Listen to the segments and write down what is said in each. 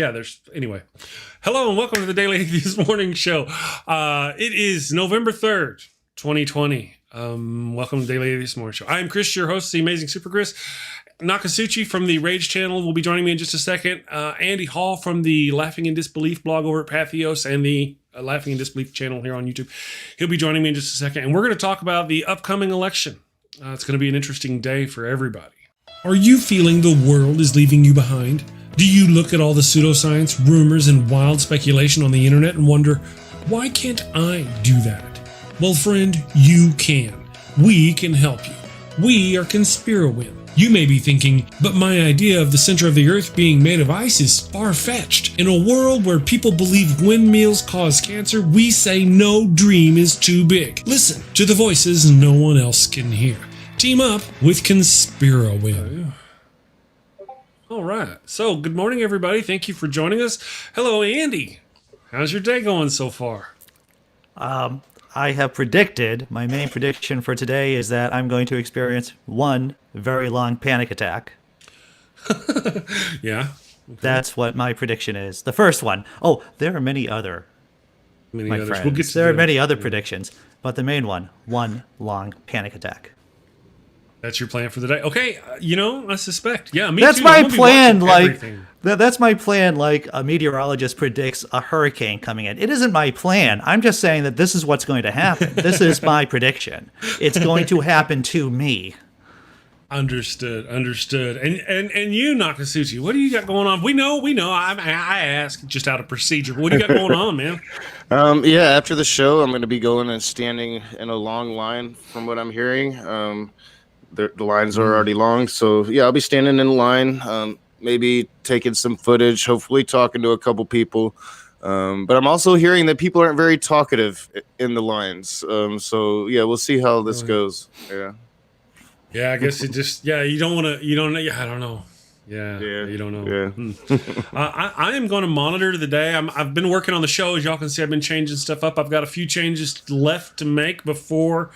Anyway. Hello and welcome to the Daily Atheist Morning Show. It is November 3rd, 2020. Welcome to the Daily Atheist Morning Show. I am Chris, your host, the amazing Super Chris. Nokasuchi from the Rage channel will be joining me in just a second. Andy Hall from the Laughing in Disbelief blog over at Pathos and the Laughing in Disbelief channel here on YouTube. He'll be joining me in just a second. And we're going to talk about the upcoming election. It's going to be an interesting day for everybody. Are you feeling the world is leaving you behind? Do you look at all the pseudoscience, rumors, and wild speculation on the internet and wonder, why can't I do that? Well, friend, you can. We can help you. We are Conspirowin. You may be thinking, but my idea of the center of the earth being made of ice is far-fetched. In a world where people believe windmills cause cancer, we say no dream is too big. Listen to the voices no one else can hear. Team up with Conspirowin. All right. So, good morning, everybody. Thank you for joining us. Hello, Andy. How's your day going so far? I have predicted, my main prediction for today is that I'm going to experience one very long panic attack. Yeah. Okay. That's what my prediction is. The first one. Oh, there are many other, my friends. We'll there are many other predictions, but the main one long panic attack. That's your plan for the day. Okay, I suspect. Yeah, me that's too. My plan. That's my plan. Like a meteorologist predicts a hurricane coming in. It isn't my plan. I'm just saying that this is what's going to happen. This is my prediction. It's going to happen to me. Understood. And you, Nokasuchi, what do you got going on? We know. I ask just out of procedure. But what do you got going on, man? After the show, I'm going to be going and standing in a long line. From what I'm hearing. The lines are already long, so yeah, I'll be standing in line, maybe taking some footage, hopefully talking to a couple people. But I'm also hearing that people aren't very talkative in the lines. So yeah, we'll see how this goes. Yeah, I guess it just you don't want to. I don't know. Yeah, you don't know. Yeah. I am going to monitor the day. I've been working on the show, as y'all can see. I've been changing stuff up. I've got a few changes left to make before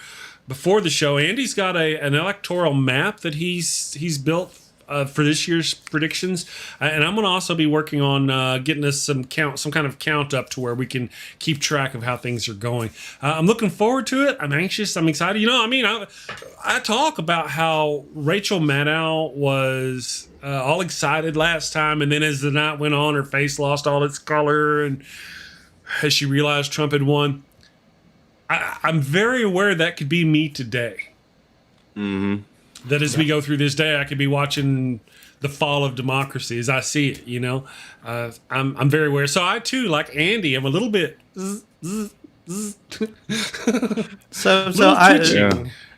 the show. Andy's got an electoral map that he's built for this year's predictions, and I'm going to also be working on getting us some kind of count up to where we can keep track of how things are going. I'm looking forward to it. I'm anxious. I'm excited. I talk about how Rachel Maddow was all excited last time, and then as the night went on, her face lost all its color, and as she realized Trump had won. I'm very aware that could be me today. Mm-hmm. That as we go through this day, I could be watching the fall of democracy as I see it. I'm very aware. So I too, like Andy, I'm a little bit.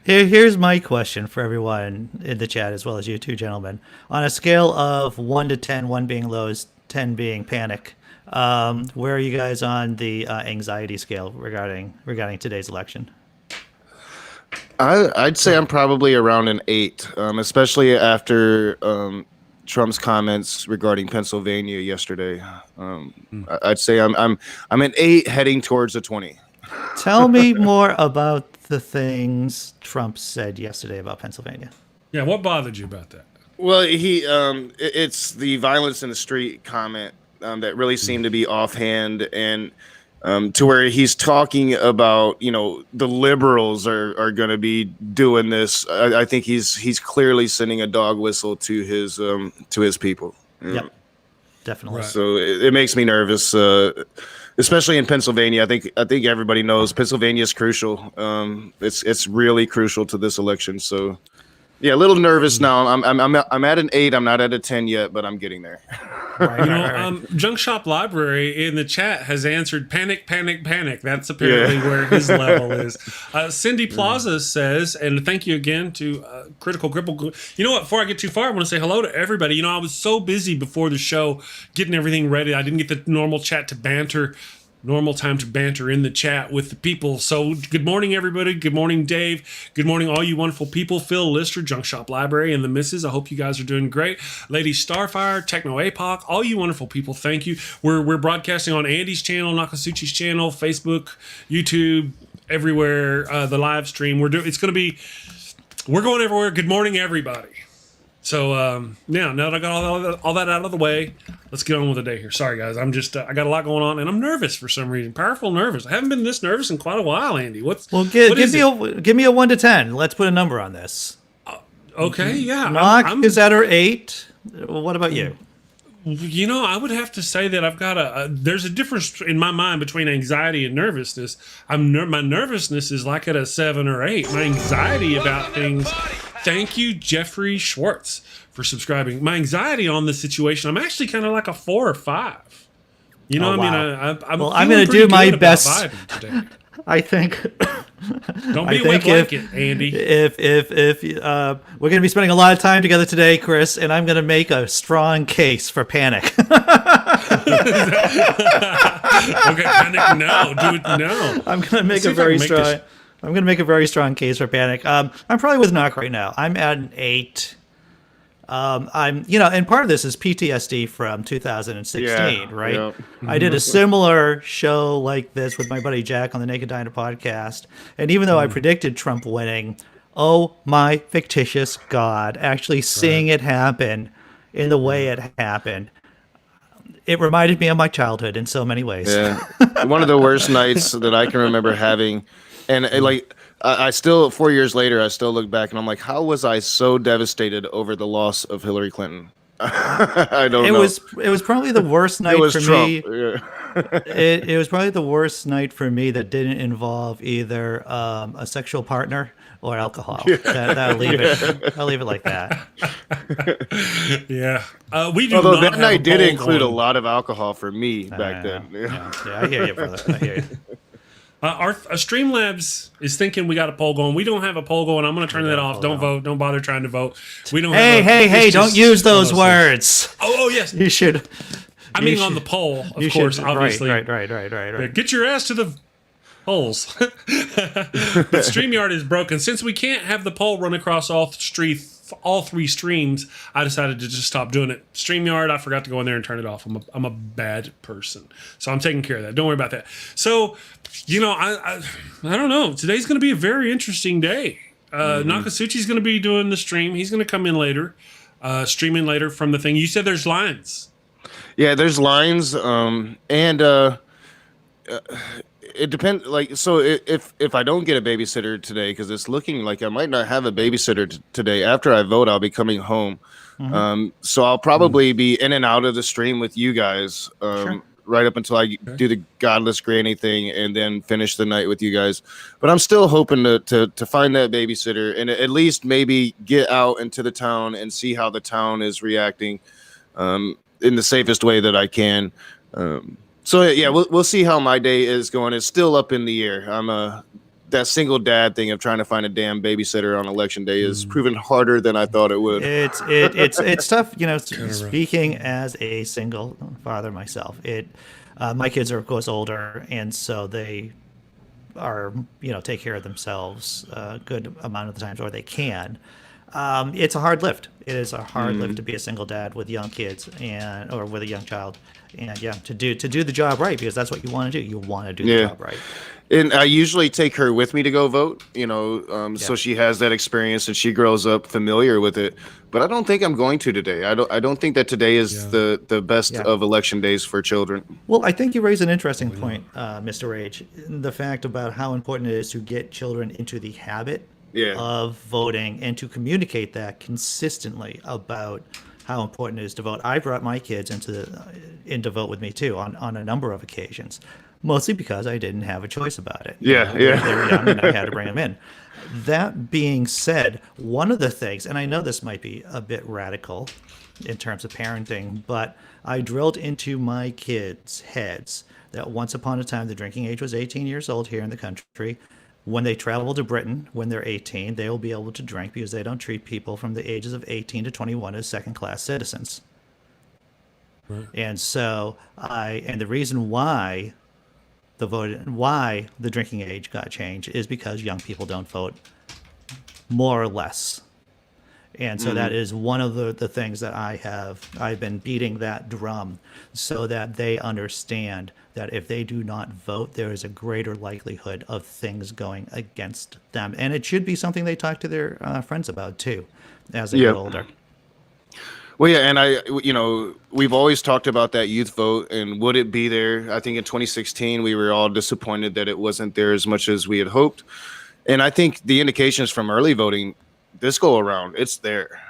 Here's my question for everyone in the chat as well as you two gentlemen. On a scale of 1 to 10, 1 being lows, 10 being panic. Where are you guys on the anxiety scale regarding today's election? I'd say I'm probably around an 8, especially after Trump's comments regarding Pennsylvania yesterday. I'd say I'm an 8 heading towards a 20. Tell me more about the things Trump said yesterday about Pennsylvania. Yeah, what bothered you about that? Well, it's the violence in the street comment. That really seemed to be offhand and to where he's talking about, the liberals are going to be doing this. I think he's clearly sending a dog whistle to his people. Yep, definitely. Right. So it makes me nervous, especially in Pennsylvania. I think everybody knows Pennsylvania is crucial. It's really crucial to this election. So. Yeah, a little nervous now. I'm at an 8. I'm not at a 10 yet, but I'm getting there. Junk Shop Library in the chat has answered panic. That's apparently where his level is. Cindy Plaza says, and thank you again to Cripple. You know what? Before I get too far, I want to say hello to everybody. I was so busy before the show getting everything ready. I didn't get the normal chat to banter. Normal time to banter in the chat with the people. So good morning, everybody. Good morning, Dave. Good morning, all you wonderful people. Phil Lister, Junk Shop Library, and the missus. I hope you guys are doing great. Lady Starfire, Techno Apoc, all you wonderful people, thank you. We're broadcasting on Andy's channel, Nokasuchi's channel, Facebook, YouTube, everywhere. The live stream. We're going everywhere. Good morning, everybody. So now that I got all that out of the way, let's get on with the day here. Sorry guys, I'm just I got a lot going on and I'm nervous for some reason. Powerful nervous. I haven't been this nervous in quite a while, Andy. Give me a 1 to 10. Let's put a number on this. Okay, yeah. Knock is at her 8. What about you? You know, I would have to say that I've got there's a difference in my mind between anxiety and nervousness. My nervousness is like at a 7 or 8. My anxiety about things. Thank you, Jeffrey Schwartz, for subscribing. My anxiety on the situation, I'm actually kind of like a 4 or 5. You know, I'm going to do my best. I think. Don't be a wet blanket, Andy. If we're going to be spending a lot of time together today, Chris, and I'm going to make a strong case for panic. Okay, panic. No, do it. No. I'm going to make a very strong. I'm going to make a very strong case for panic. I'm probably with Knock right now. I'm at an 8. And part of this is PTSD from 2016, right? Yeah. I did a similar show like this with my buddy Jack on the Naked Diner podcast. And even though I predicted Trump winning, oh my fictitious God, actually seeing it happen in the way it happened, it reminded me of my childhood in so many ways. Yeah. One of the worst nights that I can remember having. And I still, 4 years later, I still look back and I'm like, how was I so devastated over the loss of Hillary Clinton? I don't know. It was probably the worst night for Trump. me. Yeah. It was probably the worst night for me that didn't involve either a sexual partner or alcohol. Yeah. I'll leave it like that. Yeah. Although that night did include a lot of alcohol for me back then. Yeah, I hear you, brother. I hear you. Our Streamlabs is thinking we got a poll going. We don't have a poll going. I'm going to turn that off. Don't vote. Don't bother trying to vote. We don't. Hey! Don't use those words. Oh yes. You should. I mean, on the poll, of course, obviously. Right. Get your ass to the polls. But StreamYard is broken. Since we can't have the poll run across all 3 streams, I decided to just stop doing it. StreamYard, I forgot to go in there and turn it off. I'm a bad person. So I'm taking care of that. Don't worry about that. So, I don't know. Today's going to be a very interesting day. Nokasuchi's going to be doing the stream. He's going to come in later, streaming later from the thing. You said there's lines. Yeah, there's lines. It depends. So if I don't get a babysitter today, because it's looking like I might not have a babysitter today. After I vote, I'll be coming home. So I'll probably be in and out of the stream with you guys, right up until I do the Godless Granny thing, and then finish the night with you guys. But I'm still hoping to find that babysitter and at least maybe get out into the town and see how the town is reacting, in the safest way that I can. So yeah, we'll see how my day is going. It's still up in the air. That single dad thing of trying to find a damn babysitter on election day is proven harder than I thought it would. It's tough, speaking as a single father myself. My kids are of course older, and so they are take care of themselves a good amount of the times, or they can. It's a hard lift. It is a hard lift to be a single dad with young kids or with a young child, and to do the job right, because that's what you want to do. You want to do the job right. And I usually take her with me to go vote, so she has that experience and she grows up familiar with it. But I don't think I'm going to today. I don't think that today is the best of election days for children. Well, I think you raise an interesting point, Mr. Rage. The fact about how important it is to get children into the habit of voting and to communicate that consistently about how important it is to vote. I brought my kids into vote with me too on a number of occasions, mostly because I didn't have a choice about it. They were young and I had to bring them in. That being said, one of the things, and I know this might be a bit radical in terms of parenting, but I drilled into my kids' heads that once upon a time the drinking age was 18 years old here in the country. When they travel to Britain, when they're 18, they will be able to drink because they don't treat people from the ages of 18 to 21 as second-class citizens. Right. And so the reason why the drinking age got changed is because young people don't vote, more or less. And so that is one of the things that I've been beating that drum so that they understand that if they do not vote, there is a greater likelihood of things going against them. And it should be something they talk to their friends about too as they get older. Well, yeah, and we've always talked about that youth vote and would it be there? I think in 2016 we were all disappointed that it wasn't there as much as we had hoped. And I think the indications from early voting this go around, it's there.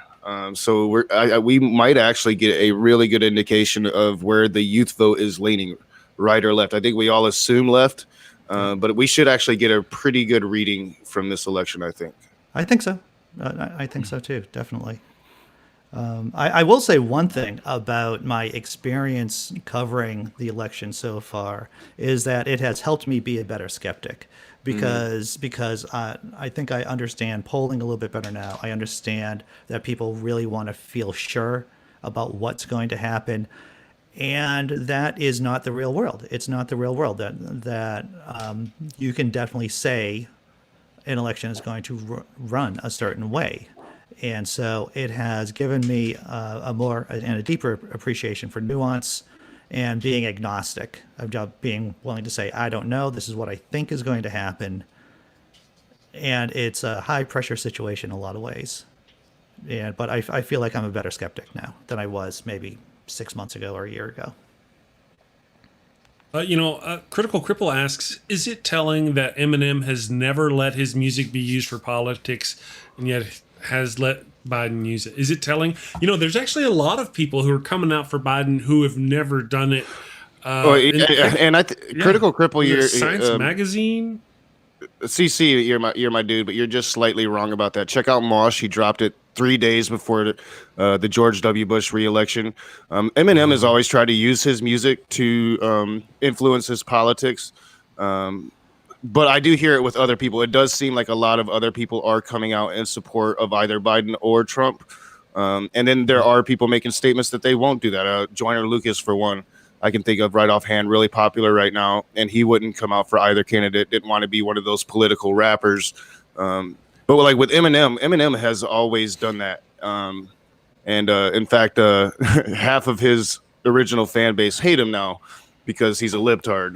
So we might actually get a really good indication of where the youth vote is leaning, right or left. I think we all assume left, but we should actually get a pretty good reading from this election, I think. I think so. I think so too, definitely. I will say one thing about my experience covering the election so far is that it has helped me be a better skeptic because I think I understand polling a little bit better now. I understand that people really want to feel sure about what's going to happen, and that is not the real world. It's not the real world. That you can definitely say an election is going to run a certain way. And so it has given me a more and a deeper appreciation for nuance and being agnostic, of being willing to say, I don't know, this is what I think is going to happen. And it's a high pressure situation in a lot of ways. But I feel like I'm a better skeptic now than I was maybe 6 months ago or a year ago. Critical Cripple asks, is it telling that Eminem has never let his music be used for politics and yet has let Biden use it? Is it telling? There's actually a lot of people who are coming out for Biden who have never done it. Critical Cripple, you're Science Magazine. CC, you're my dude, but you're just slightly wrong about that. Check out Mosh. He dropped it 3 days before the George W. Bush re-election. Eminem has always tried to use his music to influence his politics. But I do hear it with other people. It does seem like a lot of other people are coming out in support of either Biden or Trump. And then there are people making statements that they won't do that. Joyner Lucas, for one, I can think of right offhand, really popular right now. And he wouldn't come out for either candidate, didn't want to be one of those political rappers. But like with Eminem has always done that. In fact, half of his original fan base hate him now because he's a libtard.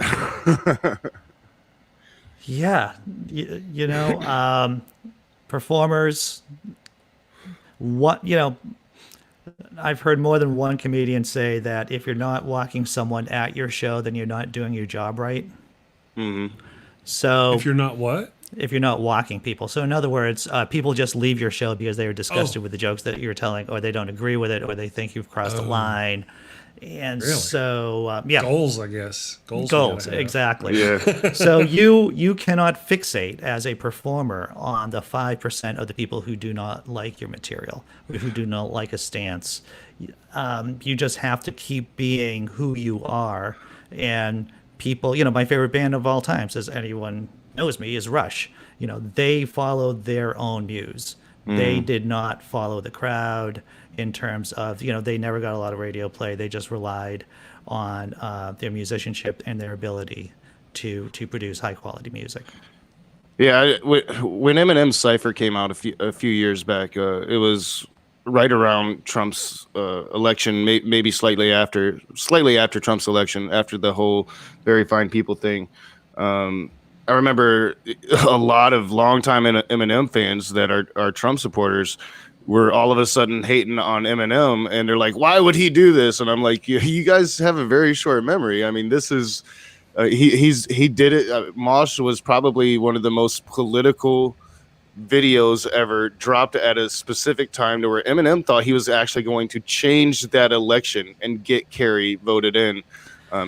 Yeah, performers. I've heard more than one comedian say that if you're not walking someone at your show, then you're not doing your job right. Mm-hmm. So if you're not what? If you're not walking people. So in other words, people just leave your show because they are disgusted with the jokes that you're telling, or they don't agree with it, or they think you've crossed a line. And really? So, goals, I guess. Goals, exactly. Yeah. So you cannot fixate as a performer on the 5% of the people who do not like your material, who do not like a stance. You just have to keep being who you are. And people, my favorite band of all time, says anyone knows me, is Rush. They followed their own muse. They did not follow the crowd in terms of, they never got a lot of radio play. They just relied on their musicianship and their ability to produce high quality music. Yeah, when Eminem's Cypher came out a few years back, it was right around Trump's election, maybe slightly after Trump's election, after the whole Very Fine People thing. I remember a lot of longtime Eminem fans that are Trump supporters were all of a sudden hating on Eminem, and they're like, "Why would he do this?" And I'm like, "You guys have a very short memory. I mean, this is he did it. Mosh was probably one of the most political videos ever, dropped at a specific time to where Eminem thought he was actually going to change that election and get Kerry voted in."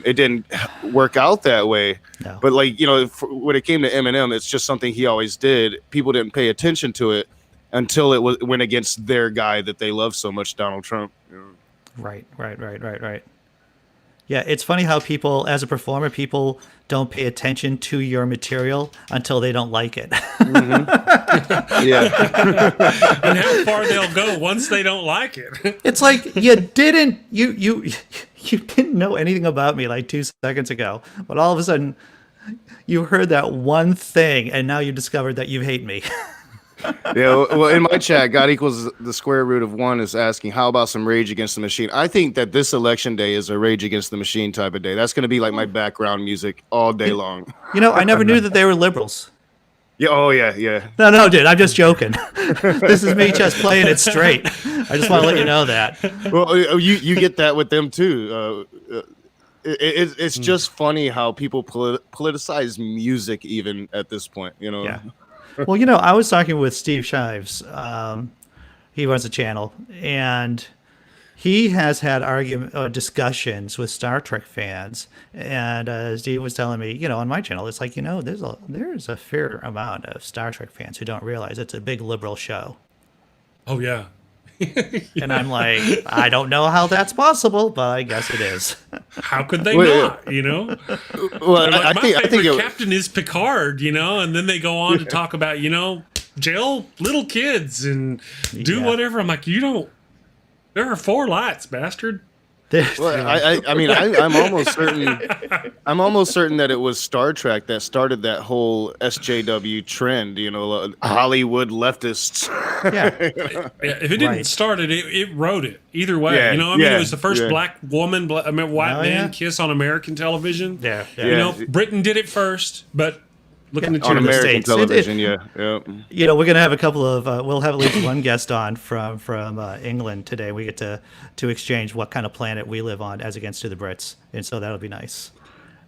It didn't work out that way. No. But when it came to Eminem, it's just something he always did. People didn't pay attention to it until it went against their guy that they love so much, Donald Trump. Right. Yeah, it's funny how people, as a performer, people don't pay attention to your material until they don't like it. Mm-hmm. Yeah. And how far they'll go once they don't like it. It's like you didn't know anything about me like 2 seconds ago, but all of a sudden you heard that one thing and now you discovered that you hate me. Yeah, well, in my chat, God equals the square root of 1 is asking, how about some Rage Against the Machine? I think that this election day is a Rage Against the Machine type of day. That's going to be like my background music all day long. I never knew that they were liberals. Yeah. Oh yeah. Yeah. No, dude, I'm just joking. This is me just playing it straight. I just want to let you know that. Well, you get that with them too. It's just funny how people politicize music even at this point. Yeah. Well, I was talking with Steve Shives. He runs a channel, and he has had discussions with Star Trek fans. And Steve was telling me, on my channel, it's like, there's a fair amount of Star Trek fans who don't realize it's a big liberal show. Oh, yeah. And I'm like, I don't know how that's possible, but I guess it is. How could they not? Well, I think captain is Picard, and then they go on to talk about, jail little kids and do whatever. I'm like, there are 4 lights, bastard. Well, I mean, I'm almost certain. I'm almost certain that it was Star Trek that started that whole SJW trend. Hollywood leftists. Yeah. If it didn't start it, it wrote it. Either way, it was the first black woman, white man kiss on American television. Yeah. Britain did it first, but. Looking at on American States. television, we're gonna have a couple of. We'll have at least one guest on from England today. We get to exchange what kind of planet we live on as against to the Brits, and so that'll be nice.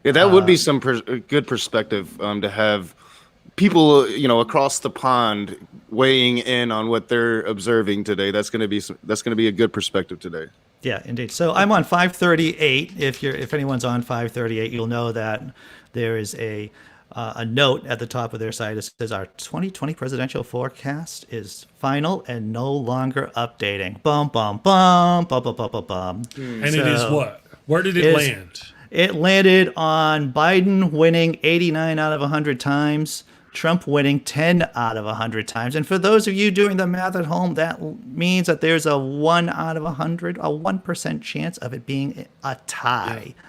Yeah, that would be some good perspective to have people, across the pond weighing in on what they're observing today. That's gonna be a good perspective today. Yeah, indeed. So I'm on 538. If anyone's on 538, you'll know that there is a note at the top of their site that says our 2020 presidential forecast is final and no longer updating. Bum, bum, bum, bum, bum, bum, bum, bum. And it is what? Where did it land? It landed on Biden winning 89 out of 100 times, Trump winning 10 out of 100 times. And for those of you doing the math at home, that means that there's a 1 out of 100, a 1% chance of it being a tie. Yeah.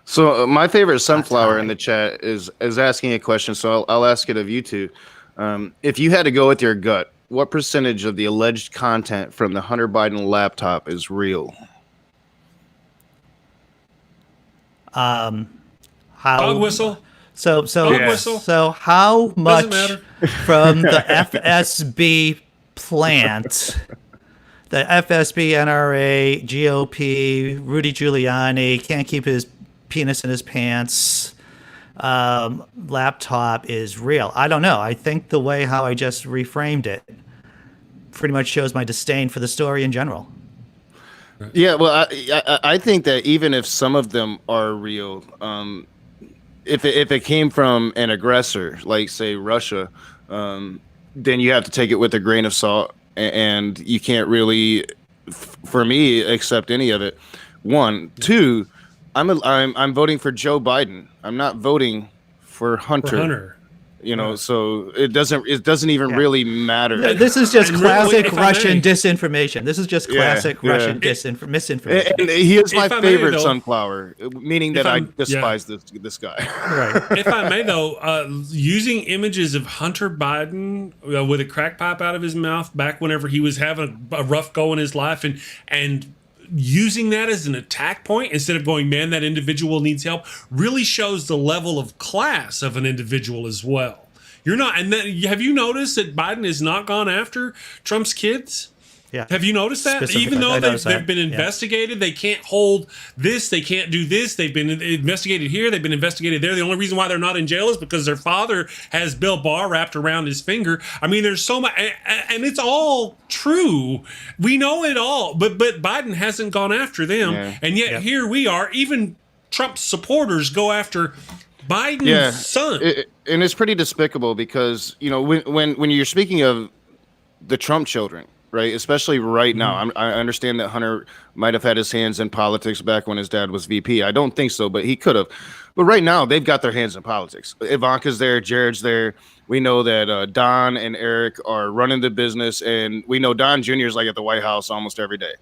So my favorite sunflower in the chat is asking a question. So I'll ask it of you two. If you had to go with your gut, what percentage of the alleged content from the Hunter Biden laptop is real? How dog whistle? So how much from the FSB plant, the FSB, NRA, GOP, Rudy Giuliani can't keep his penis in his pants laptop is real? I don't know. I think the way how I just reframed it pretty much shows my disdain for the story in general. Yeah, well, I think that even if some of them are real, if it came from an aggressor, like say Russia, then you have to take it with a grain of salt, and you can't really, for me, accept any of it. 1, 2. I'm voting for Joe Biden. I'm not voting for Hunter. So it doesn't even really matter. This is just classic Russian disinformation. This is just classic Russian misinformation. And he is my favorite sunflower, meaning that I despise this guy. Right. If I may, though, using images of Hunter Biden with a crack pipe out of his mouth back whenever he was having a rough go in his life, and using that as an attack point instead of going, man, that individual needs help, really shows the level of class of an individual as well. Have you noticed that Biden has not gone after Trump's kids? Yeah. Have you noticed that? Even though they've been investigated, they can't hold this, they can't do this. They've been investigated here, they've been investigated there. The only reason why they're not in jail is because their father has Bill Barr wrapped around his finger. I mean, there's so much, and it's all true. We know it all, but Biden hasn't gone after them, and yet here we are. Even Trump's supporters go after Biden's son. And it's pretty despicable because when you're speaking of the Trump children, right? Especially right now. I understand that Hunter might have had his hands in politics back when his dad was VP. I don't think so, but he could have. But right now, they've got their hands in politics. Ivanka's there, Jared's there. We know that Don and Eric are running the business, and we know Don Jr. is like at the White House almost every day.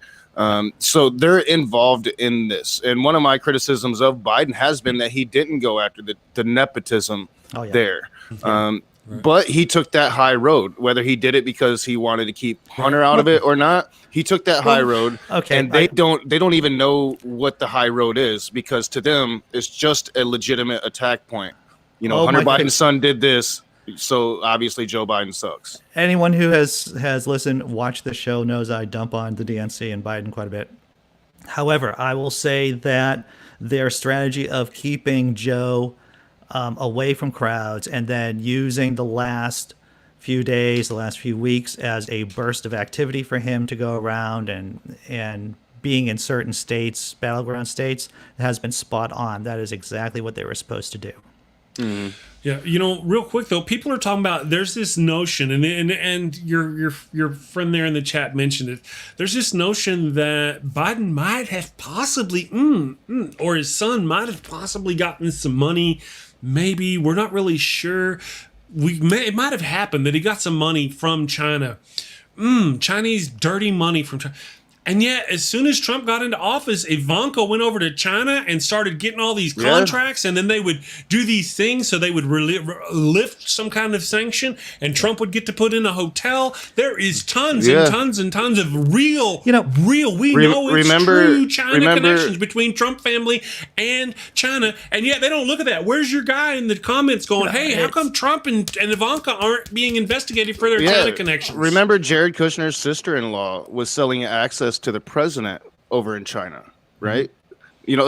So they're involved in this. And one of my criticisms of Biden has been that he didn't go after the nepotism there. Right. But he took that high road, whether he did it because he wanted to keep Hunter out of it or not. He took that high road, and they don't even know what the high road is, because to them it's just a legitimate attack point. Hunter Biden's son did this. So obviously Joe Biden sucks. Anyone who has listened, watched the show knows I dump on the DNC and Biden quite a bit. However, I will say that their strategy of keeping Joe away from crowds and then using the last few days, the last few weeks as a burst of activity for him to go around and being in certain states, battleground states, has been spot on. That is exactly what they were supposed to do. Mm-hmm. Yeah, real quick though, people are talking about there's this notion, and your friend there in the chat mentioned it. There's this notion that Biden might have possibly, or his son might have possibly gotten some money. Maybe we're not really sure. It might have happened that he got some money from China, Chinese dirty money from China. And yet, as soon as Trump got into office, Ivanka went over to China and started getting all these contracts, and then they would do these things so they would lift some kind of sanction, and Trump would get to put in a hotel. There is tons and tons and tons of real, true China connections between Trump family and China, and yet they don't look at that. Where's your guy in the comments going, hey, how come Trump and Ivanka aren't being investigated for their China connections? Remember Jared Kushner's sister-in-law was selling access to the president over in China, right?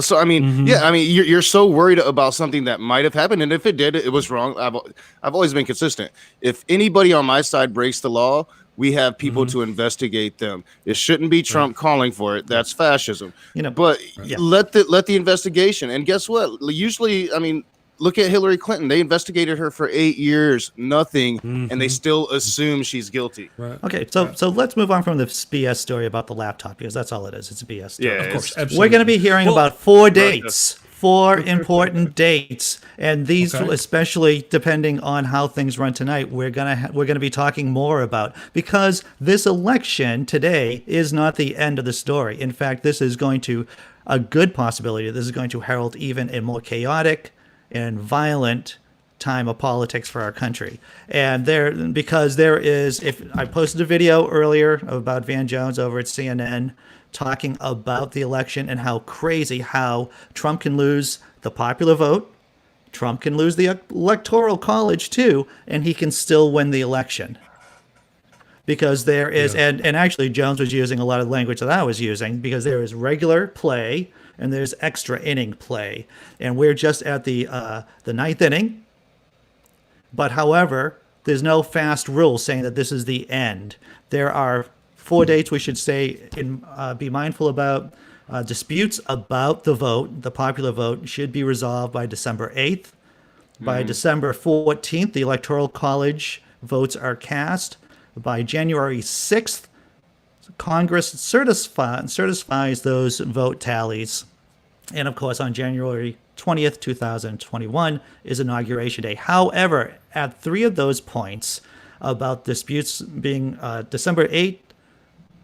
So I mean, you're so worried about something that might have happened, and if it did, it was wrong. I've always been consistent. If anybody on my side breaks the law, we have people to investigate them. It shouldn't be Trump calling for it. That's fascism. But let the investigation. And guess what? Usually, I mean, look at Hillary Clinton. They investigated her for 8 years, nothing, and they still assume she's guilty. Right. Okay, so let's move on from the BS story about the laptop, because that's all it is. It's a BS story. Yeah, of course. Absolutely. We're going to be hearing about 4 dates. 4 important dates, and these, especially depending on how things run tonight, we're gonna be talking more about, because this election today is not the end of the story. In fact, this is going to a good possibility. This is going to herald even a more chaotic and violent time of politics for our country. And if I posted a video earlier about Van Jones over at CNN talking about the election and how Trump can lose the popular vote, Trump can lose the electoral college too, and he can still win the election. Because there is, and actually Jones was using a lot of language that I was using, because there is regular play and there's extra inning play, and we're just at the 9th inning. But however, there's no fast rule saying that this is the end. There are 4 dates we should say and be mindful about. Disputes about the vote, the popular vote, should be resolved by December 8th. By December 14th, the Electoral College votes are cast. By January 6th, Congress certifies those vote tallies. And of course, on January 20th, 2021 is Inauguration Day. However, at 3 of those points about disputes being December 8th,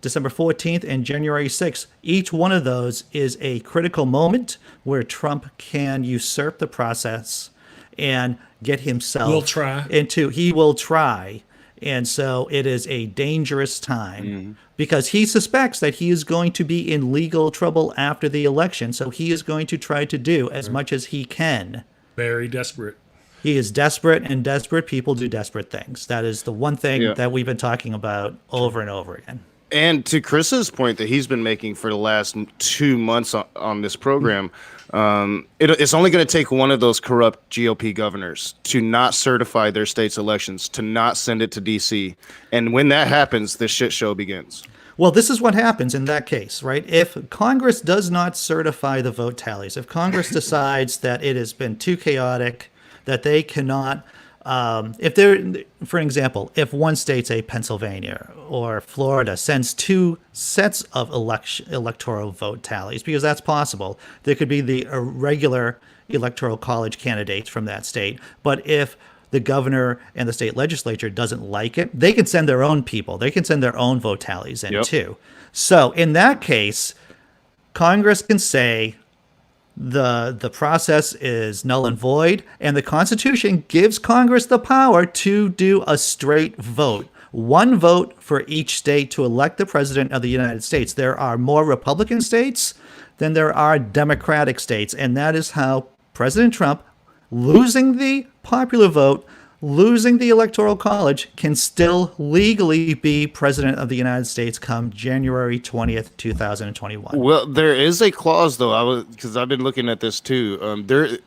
December 14th, and January 6th, each one of those is a critical moment where Trump can usurp the process and get himself he will try. And so it is a dangerous time because he suspects that he is going to be in legal trouble after the election. So he is going to try to do as much as he can. Very desperate. He is desperate, and desperate people do desperate things. That is the one thing that we've been talking about over and over again. And to Chris's point that he's been making for the last 2 months on this program, it's only going to take one of those corrupt GOP governors to not certify their state's elections, to not send it to D.C. And when that happens, the shit show begins. Well, this is what happens in that case, right? If Congress does not certify the vote tallies, if Congress decides that it has been too chaotic, that they cannot... for example, if one state, say Pennsylvania or Florida, sends 2 sets of electoral vote tallies, because that's possible, there could be the irregular electoral college candidates from that state. But if the governor and the state legislature doesn't like it, they can send their own people. They can send their own vote tallies in too. So in that case, Congress can say, the process is null and void, and the Constitution gives Congress the power to do a straight vote. 1 vote for each state to elect the president of the United States. There are more Republican states than there are Democratic states, and that is how President Trump, losing the popular vote, losing the Electoral College, can still legally be president of the United States come January 20th, 2021. Well, there is a clause though. Because I've been looking at this too.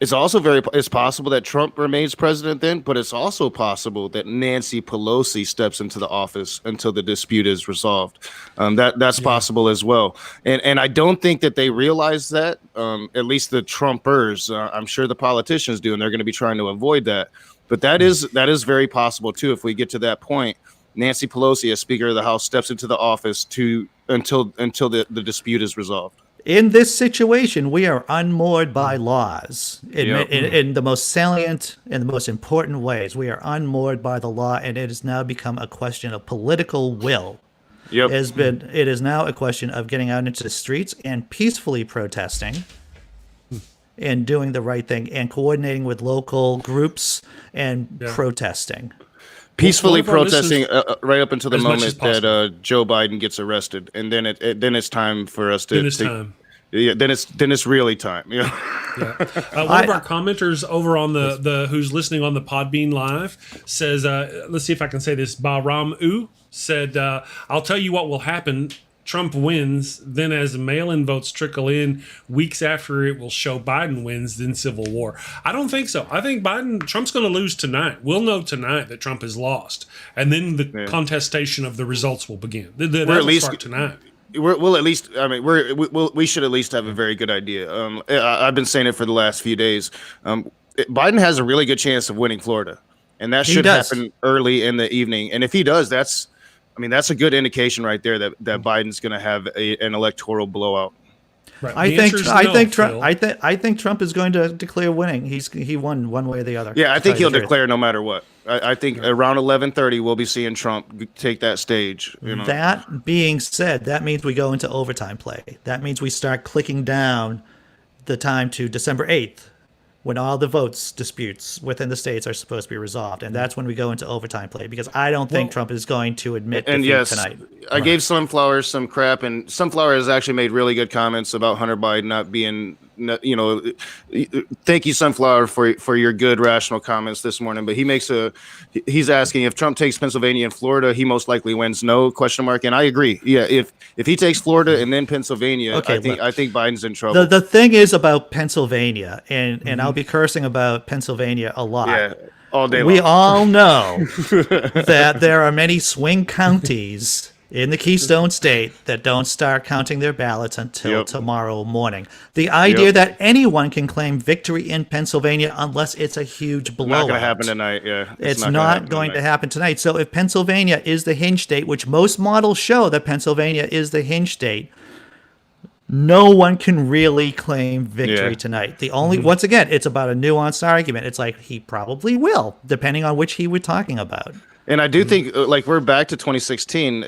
It's also it's possible that Trump remains president then, but it's also possible that Nancy Pelosi steps into the office until the dispute is resolved. That's possible as well. And I don't think that they realize that, at least the Trumpers. I'm sure the politicians do, and they're going to be trying to avoid that. But that is very possible too. If we get to that point, Nancy Pelosi, as Speaker of the House, steps into the office until the dispute is resolved. In this situation, we are unmoored by laws in the most salient and the most important ways. We are unmoored by the law, and it has now become a question of political will. Yep. It is now a question of getting out into the streets and peacefully protesting and doing the right thing and coordinating with local groups and protesting. Peacefully protesting right up until the moment that Joe Biden gets arrested, and then it's time for us to. Then it's time. Yeah, then it's really time. Yeah. One of our commenters over on the who's listening on the Podbean Live says, let's see if I can say this. Bahram U said, "I'll tell you what will happen. Trump wins, then as mail-in votes trickle in weeks after, it will show Biden wins, then civil war." I don't think so. I think Trump's going to lose tonight. We'll know tonight that Trump has lost, and then the contestation of the results will begin. That will start tonight. We'll at least. I mean, we should at least have a very good idea. I've been saying it for the last few days. Biden has a really good chance of winning Florida, and that should happen early in the evening. And if he does, that's a good indication right there that Biden's going to have an electoral blowout. Right. I think Trump is going to declare winning. He won one way or the other. Yeah, I think he'll declare no matter what. I think around 11:30 we'll be seeing Trump take that stage. That being said, that means we go into overtime play. That means we start clicking down the time to December 8th. When all the votes disputes within the states are supposed to be resolved. And that's when we go into overtime play, because I don't think Trump is going to admit defeat tonight. I gave Sunflower some crap, and Sunflower has actually made really good comments about Hunter Biden not being, thank you, Sunflower, for your good, rational comments this morning. But he's asking if Trump takes Pennsylvania and Florida, he most likely wins. No question mark. And I agree. Yeah, if he takes Florida and then Pennsylvania, I think Biden's in trouble. The thing is about Pennsylvania, and I'll be cursing about Pennsylvania a lot. Yeah, all day long. We all know that there are many swing counties in the Keystone State that don't start counting their ballots until tomorrow morning. The idea that anyone can claim victory in Pennsylvania unless it's a huge blowout. Not going to happen tonight, yeah. It's not going to happen tonight. So if Pennsylvania is the hinge state, which most models show that Pennsylvania is the hinge state, no one can really claim victory tonight. The only, once again, it's about a nuanced argument. It's like he probably will, depending on which he we're talking about. And I do think, we're back to 2016.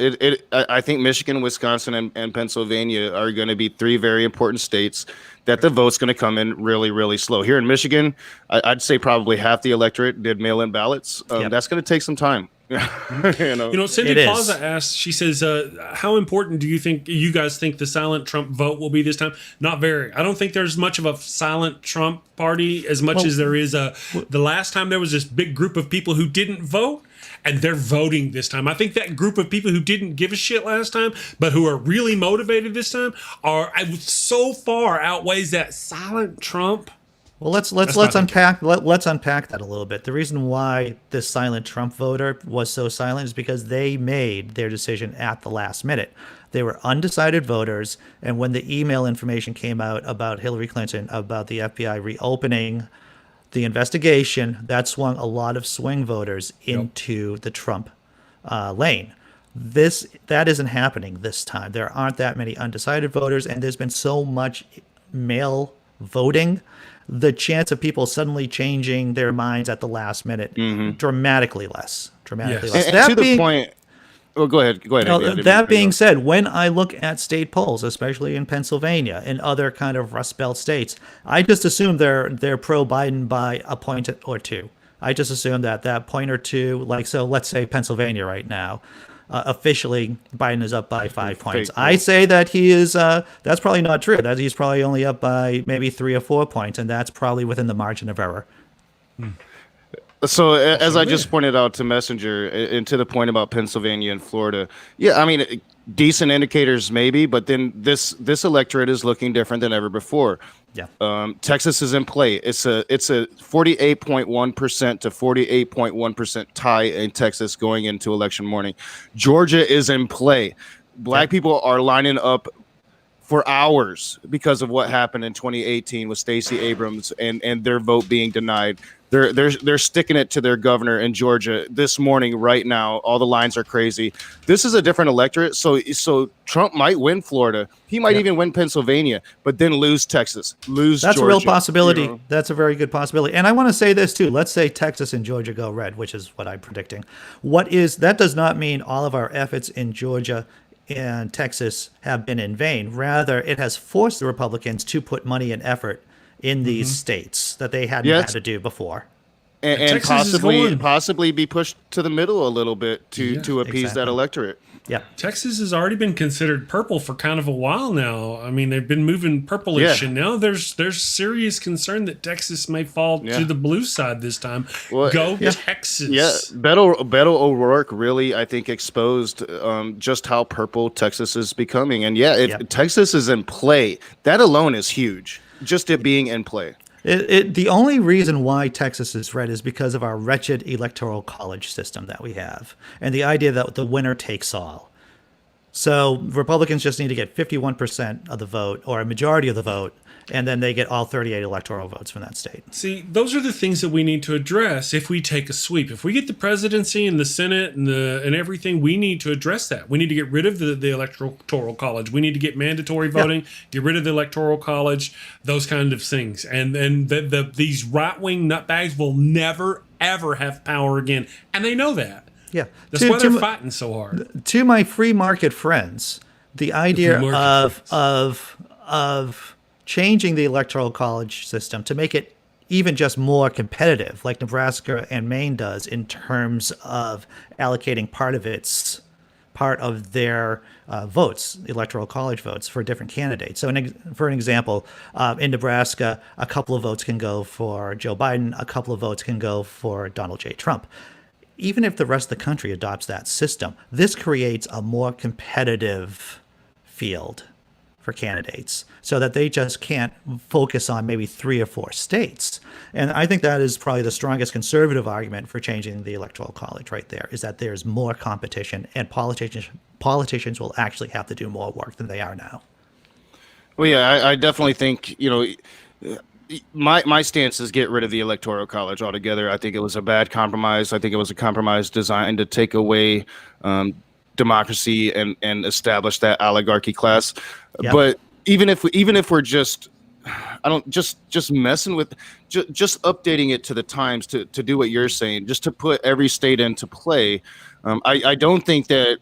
I think Michigan, Wisconsin, and Pennsylvania are going to be three very important states that the vote's going to come in really, really slow. Here in Michigan, I'd say probably half the electorate did mail-in ballots. That's going to take some time. Cindy Plaza asked, she says, how important do you guys think the silent Trump vote will be this time? Not very. I don't think there's much of a silent Trump party as much as there is the last time there was this big group of people who didn't vote, and they're voting this time. I think that group of people who didn't give a shit last time, but who are really motivated this time, so far outweighs that silent Trump. Well, let's unpack that a little bit. The reason why this silent Trump voter was so silent is because they made their decision at the last minute. They were undecided voters, and when the email information came out about Hillary Clinton, about the FBI reopening the investigation, that swung a lot of swing voters into the Trump lane. That isn't happening this time. There aren't that many undecided voters, and there's been so much mail voting. The chance of people suddenly changing their minds at the last minute dramatically less. Less. And to the point. Well, go ahead. That being said, when I look at state polls, especially in Pennsylvania and other kind of Rust Belt states, I just assume they're pro-Biden by a point or two. I just assume that point or two, so let's say Pennsylvania right now, officially Biden is up by 5 points. I say that he is, that's probably not true. That he's probably only up by maybe 3 or 4 points, and that's probably within the margin of error. So as I just pointed out to Messenger, and to the point about Pennsylvania and Florida, yeah, I mean, decent indicators maybe, but then this electorate is looking different than ever before. Yeah. Texas is in play. It's a 48.1% to 48.1% tie in Texas going into election morning. Georgia is in play. Black people are lining up for hours because of what happened in 2018 with Stacey Abrams and their vote being denied. They're sticking it to their governor in Georgia this morning right now. All the lines are crazy. This is a different electorate. So Trump might win Florida. He might even win Pennsylvania, but then lose Texas, lose That's Georgia. a real possibility. You know? That's a very good possibility. And I want to say this too. Let's say Texas and Georgia go red, which is what I'm predicting. That does not mean all of our efforts in Georgia and Texas have been in vain. Rather, it has forced the Republicans to put money and effort in these states that they hadn't had to do before. And possibly be pushed to the middle a little bit to appease that electorate. Yeah. Texas has already been considered purple for kind of a while now. I mean, they've been moving purplish, and now there's serious concern that Texas may fall to the blue side this time. Well, Texas. Yeah, Beto O'Rourke really, I think, exposed just how purple Texas is becoming. And Texas is in play. That alone is huge, just it being in play. The only reason why Texas is red is because of our wretched electoral college system that we have, and the idea that the winner takes all. So Republicans just need to get 51% of the vote, or a majority of the vote, and then they get all 38 electoral votes from that state. See, those are the things that we need to address if we take a sweep. If we get the presidency and the Senate and everything, we need to address that. We need to get rid of the electoral college. We need to get mandatory voting, get rid of the electoral college, those kind of things. And these right-wing nutbags will never, ever have power again. And they know that. Yeah. That's why they're fighting so hard. To my free market friends, the idea of changing the electoral college system to make it even just more competitive, like Nebraska and Maine does, in terms of allocating part of their votes, electoral college votes, for different candidates. So for an example, in Nebraska, a couple of votes can go for Joe Biden, a couple of votes can go for Donald J. Trump. Even if the rest of the country adopts that system, this creates a more competitive field for candidates, so that they just can't focus on maybe 3 or 4 states. And I think that is probably the strongest conservative argument for changing the electoral college right there, is that there's more competition, and politicians will actually have to do more work than they are now. Well, yeah, I definitely think, my stance is get rid of the electoral college altogether. I think it was a bad compromise. I think it was a compromise designed to take away democracy and establish that oligarchy class. Yep. But even if we're just messing with just updating it to the times to do what you're saying, just to put every state into play, I don't think that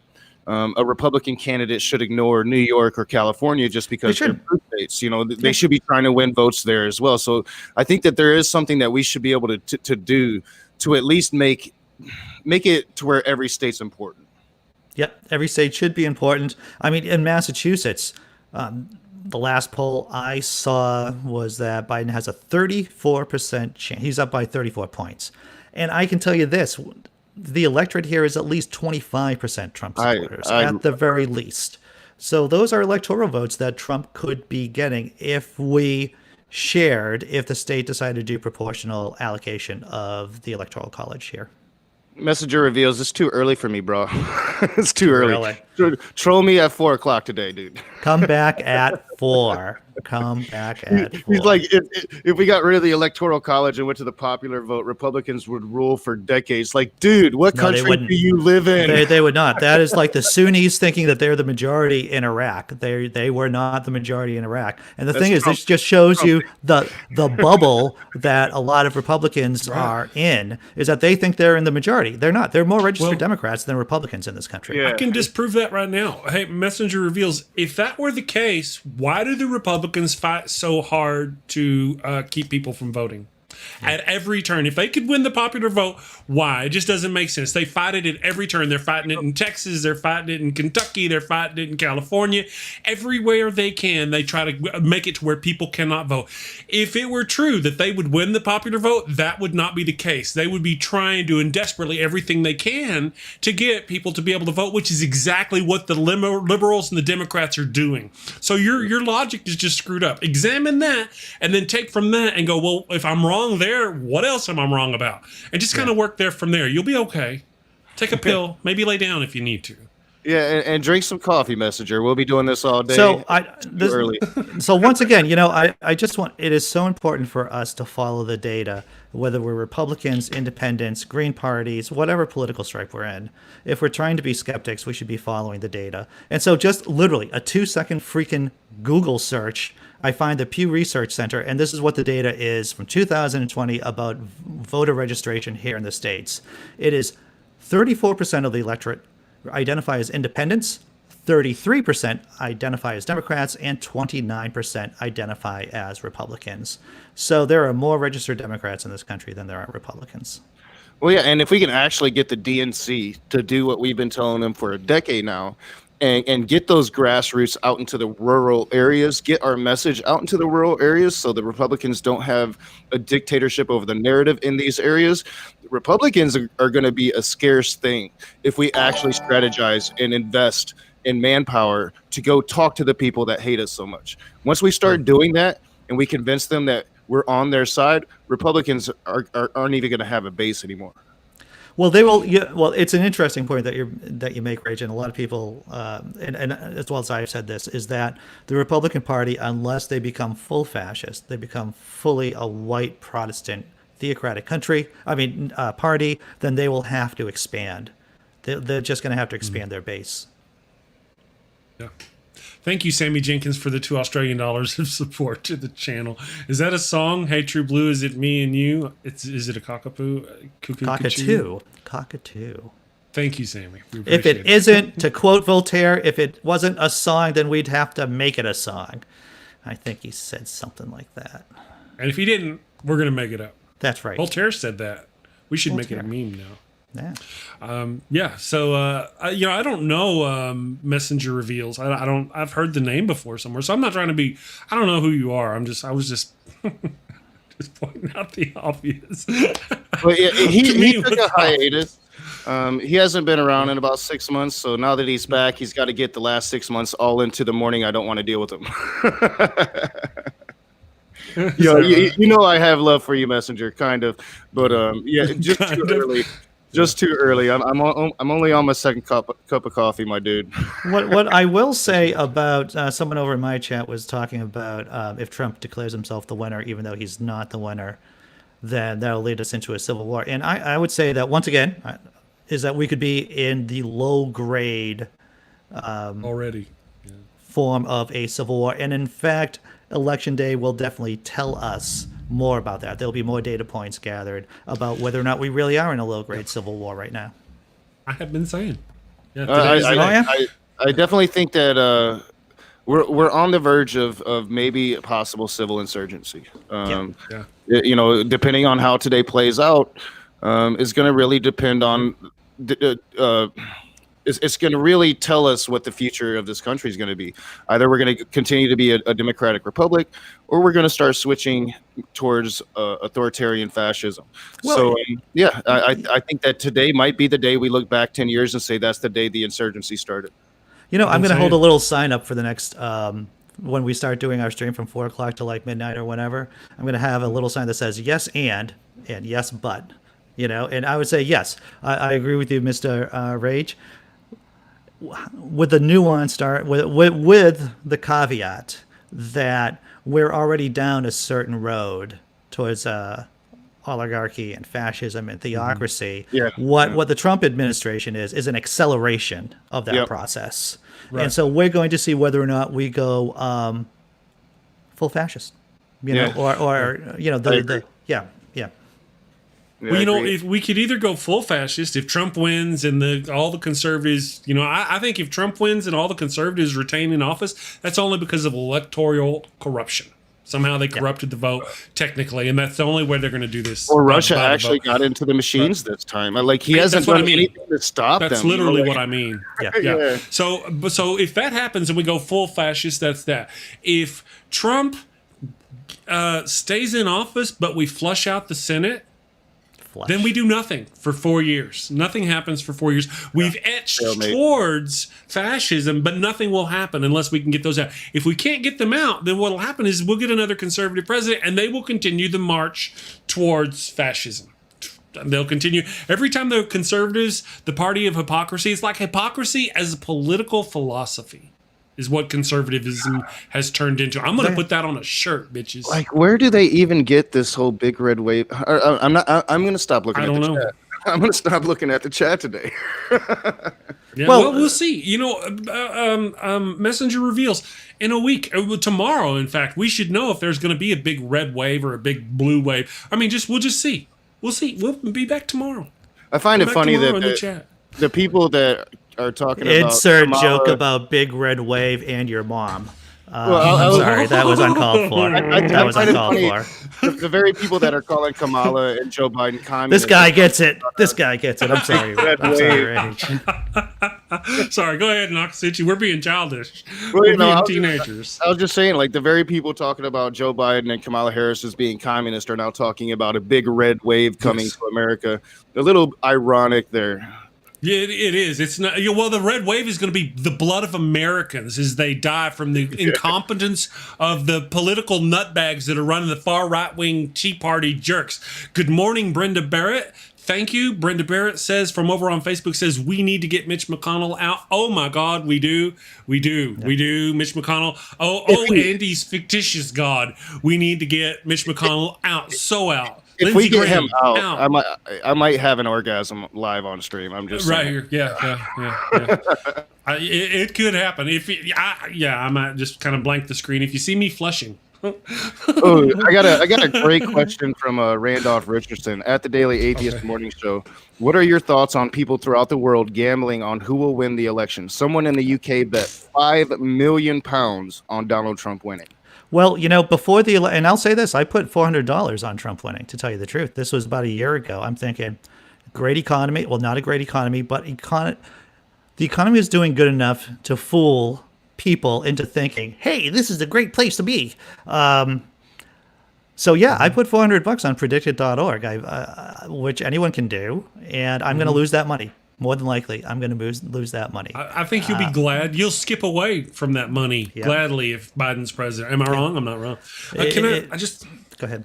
a Republican candidate should ignore New York or California just because they're blue states. They should be trying to win votes there as well. So I think that there is something that we should be able to do to at least make it to where every state's important. Yep, every state should be important. I mean, in Massachusetts, the last poll I saw was that Biden has a 34% chance. He's up by 34 points. And I can tell you this, the electorate here is at least 25% Trump supporters, at the very least. So those are electoral votes that Trump could be getting if the state decided to do proportional allocation of the electoral college here. Messenger reveals it's too early for me, bro. It's too early. Troll me at 4:00 today, dude. Come back at 4. Come back at 4. He's like, if we got rid of the electoral college and went to the popular vote, Republicans would rule for decades. Like, dude, what country do you live in? They would not. That is like the Sunnis thinking that they're the majority in Iraq. They were not the majority in Iraq. And the thing is, this just shows you the bubble that a lot of Republicans are in, is that they think they're in the majority. They're not. They're more registered Democrats than Republicans in this country. Yeah. I can disprove that right now. Hey, Messenger reveals, if that were the case, why do the Republicans fight so hard to keep people from voting? at every turn. If they could win the popular vote, why? It just doesn't make sense. They fight it at every turn. They're fighting it in Texas. They're fighting it in Kentucky. They're fighting it in California. Everywhere they can, they try to make it to where people cannot vote. If it were true that they would win the popular vote, that would not be the case. They would be trying to and desperately everything they can to get people to be able to vote, which is exactly what the liberals and the Democrats are doing. So your logic is just screwed up. Examine that and then take from that and go, well, if I'm wrong there, what else am I wrong about? And just kind of work there from there. You'll be okay. Take a pill, maybe lay down if you need to. Yeah, and drink some coffee, Messenger. We'll be doing this all day. So early. So once again, I just want, it is so important for us to follow the data, whether we're Republicans, independents, Green parties, whatever political stripe we're in. If we're trying to be skeptics, we should be following the data. And so just literally a 2-second freaking Google search, I find the Pew Research Center, and this is what the data is from 2020 about voter registration here in the States. It is 34% of the electorate identify as independents, 33% identify as Democrats, and 29% identify as Republicans. So there are more registered Democrats in this country than there are Republicans. Well, yeah, and if we can actually get the DNC to do what we've been telling them for a decade now, and get those grassroots out into the rural areas, get our message out into the rural areas so the Republicans don't have a dictatorship over the narrative in these areas, Republicans are going to be a scarce thing if we actually strategize and invest in manpower to go talk to the people that hate us so much. Once we start doing that and we convince them that we're on their side, Republicans aren't even going to have a base anymore. Well, they will. Yeah, well, it's an interesting point that you make, Rage, and a lot of people, and as well as I have said this, is that the Republican Party, unless they become full fascist, they become fully a white Protestant theocratic party, then they will have to expand. They're just going to have to expand their base. Yeah. Thank you, Sammy Jenkins, for the $2 of support to the channel. Is that a song? Hey, True Blue, is it me and you? Is it a cockapoo? Cockatoo. Thank you, Sammy. If it isn't, to quote Voltaire, if it wasn't a song, then we'd have to make it a song. I think he said something like that. And if he didn't, we're going to make it up. That's right. Voltaire said that. We should make it a meme now. Yeah. So I don't know Messenger reveals. I've heard the name before somewhere. So I'm not trying to be. I don't know who you are. I was just just pointing out the obvious. Well, yeah, he took a hiatus. He hasn't been around in about 6 months. So now that he's back, he's got to get the last 6 months all into the morning. I don't want to deal with him. You know I have love for you, Messenger, kind of, but just too early. Just too early. I'm only on my second cup of coffee, my dude. What I will say about someone over in my chat was talking about if Trump declares himself the winner, even though he's not the winner, then that'll lead us into a civil war. And I would say that once again is that we could be in the low grade already form of a civil war. And in fact, Election Day will definitely tell us more about that. There'll be more data points gathered about whether or not we really are in a low-grade civil war right now. I have been saying. Yeah, I definitely think that we're on the verge of maybe a possible civil insurgency. Depending on how today plays out, is going to really depend on. It's going to really tell us what the future of this country is going to be. Either we're going to continue to be a democratic republic, or we're going to start switching towards authoritarian fascism. Well, I think that today might be the day we look back 10 years and say that's the day the insurgency started. I'm going to hold a little sign up for the next when we start doing our stream from 4 o'clock to like midnight or whenever. I'm going to have a little sign that says yes and yes but. And I would say yes. I agree with you, Mr. Rage. With the nuance, with the caveat that we're already down a certain road towards oligarchy and fascism and theocracy. What the Trump administration is an acceleration of that process. Right. And so we're going to see whether or not we go full fascist, Well, if we could either go full fascist if Trump wins and all the conservatives, I think if Trump wins and all the conservatives retain in office, that's only because of electoral corruption. Somehow they corrupted the vote technically, and that's the only way they're going to do this. Or Russia actually got into the machines this time. Like he hasn't done anything to stop them. That's literally what I mean. Yeah. So if that happens and we go full fascist, that's that. If Trump stays in office, but we flush out the Senate, then we do nothing for 4 years. Nothing happens for 4 years. We've etched towards fascism, but nothing will happen unless we can get those out. If we can't get them out, then what will happen is we'll get another conservative president, and they will continue the march towards fascism. They'll continue. Every time the conservatives, the party of hypocrisy, it's like hypocrisy as a political philosophy is what conservatism has turned into. I'm going to put that on a shirt, bitches. Like, where do they even get this whole big red wave? I'm going to stop looking at the chat. I'm going to stop looking at the chat today. Well, we'll see. Messenger reveals in a week, tomorrow, in fact, we should know if there's going to be a big red wave or a big blue wave. I mean, we'll just see. We'll see. We'll be back tomorrow. I find it funny that the people that are talking about insert joke about big red wave and your mom. I'm sorry, that was uncalled for. That was uncalled for. The very people that are calling Kamala and Joe Biden communist. This guy gets it. I'm sorry. Sorry, go ahead, Nokasuchi. We're being childish. We're being teenagers. I was just saying, like, the very people talking about Joe Biden and Kamala Harris as being communist are now talking about a big red wave coming to America. A little ironic there. Yeah, it is. It's not. Well, the red wave is going to be the blood of Americans as they die from the incompetence of the political nutbags that are running the far right-wing Tea Party jerks. Good morning, Brenda Barrett. Thank you. Brenda Barrett says from over on Facebook says we need to get Mitch McConnell out. Oh my God, we do. Mitch McConnell. Andy's fictitious God. We need to get Mitch McConnell out. So out. If we get him out, I might have an orgasm live on stream. I'm just right here. Yeah. It could happen. I might just kind of blank the screen if you see me flushing. I got a great question from Randolph Richardson at the Daily Atheist Morning Show. What are your thoughts on people throughout the world gambling on who will win the election? Someone in the UK bet £5 million on Donald Trump winning. Well, before and I'll say this, I put $400 on Trump winning, to tell you the truth. This was about a year ago. I'm thinking, great economy. Well, not a great economy, but the economy is doing good enough to fool people into thinking, hey, this is a great place to be. So yeah, I put $400 on predicted.org, which anyone can do, and I'm going to lose that money. More than likely, I'm going to lose that money. I think you'll be glad. You'll skip away from that money gladly if Biden's president. Am I wrong? I'm not wrong. I just go ahead.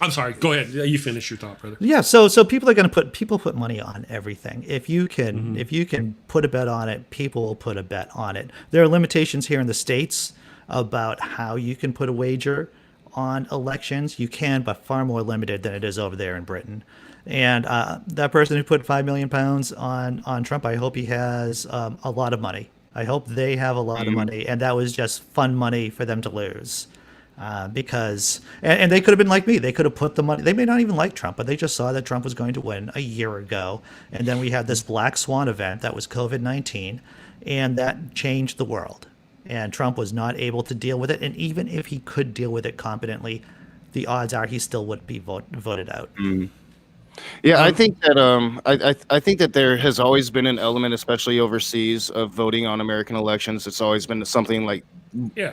I'm sorry. Go ahead. You finish your thought, brother. Yeah. So people are going to put money on everything. If you can put a bet on it, people will put a bet on it. There are limitations here in the States about how you can put a wager on elections. You can, but far more limited than it is over there in Britain. And that person who put £5 million on Trump, I hope he has a lot of money. I hope they have a lot of money, and that was just fun money for them to lose. Because they could have been like me. They could have put the money. They may not even like Trump, but they just saw that Trump was going to win a year ago. And then we had this black swan event that was COVID-19, and that changed the world. And Trump was not able to deal with it. And even if he could deal with it competently, the odds are he still would be voted out. Yeah, I think that I think that there has always been an element, especially overseas, of voting on American elections. It's always been something like